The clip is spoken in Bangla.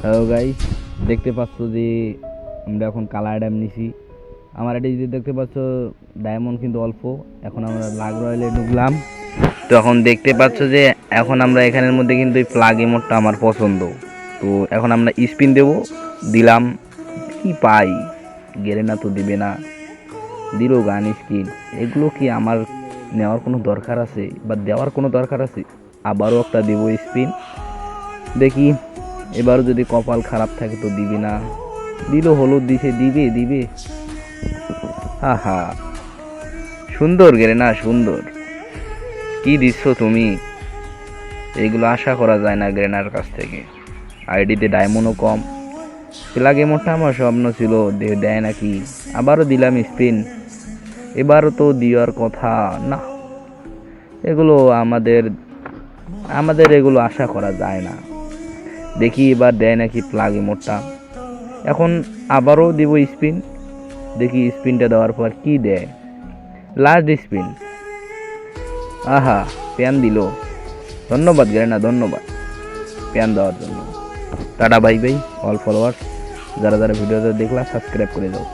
হ্যালো গাইস, দেখতে পাচ্ছ যে আমরা এখন কালার ড্যাম নিছি। আমার এটি যদি দেখতে পাচ্ছ ডায়মন্ড কিন্তু অল্প। এখন আমরা লাগ রয়েলে ঢুকলাম। তো এখন দেখতে পাচ্ছ যে এখন আমরা এখানের মধ্যে কিন্তু এই প্লাগ ইমোটটা আমার পছন্দ। তো এখন আমরা স্পিন দেব, দিলাম, কি পাই? গেলে না তো দিবে না, দিল গান স্কিন। এগুলো কি আমার নেওয়ার কোনো দরকার আছে বা দেওয়ার কোনো দরকার আছে? আবারও একটা দেবো স্পিন, দেখি এবারও যদি কপাল খারাপ থাকে তো দিবি না। দিল, হলুদ দিছে, দিবে দিবে। হা হা, সুন্দর গেলে না, সুন্দর। কি দিচ্ছ তুমি? এইগুলো আশা করা যায় না গ্রেনার কাছ থেকে। আইডিতে ডায়মন্ডও কম। প্লাগ এমনটা আমার স্বপ্ন ছিল, দেয় নাকি। আবারও দিলাম স্পিন, এবারও তো দেওয়ার কথা না। এগুলো আমাদের আমাদের এগুলো আশা করা যায় না। দেখি এবার দেয় নাকি প্লাগ ইমোটটা। এখন আবারও দিব স্পিন, দেখি স্পিনটা দেওয়ার পর কি দেয়। লাস্ট স্পিন, আহা, প্যান দিল। ধন্যবাদ গ্রেনা, ধন্যবাদ প্যান দেওয়ার জন্য। Tata bye bye all followers. যারা যারা ভিডিওটা দেখলা সাবস্ক্রাইব করে দাও।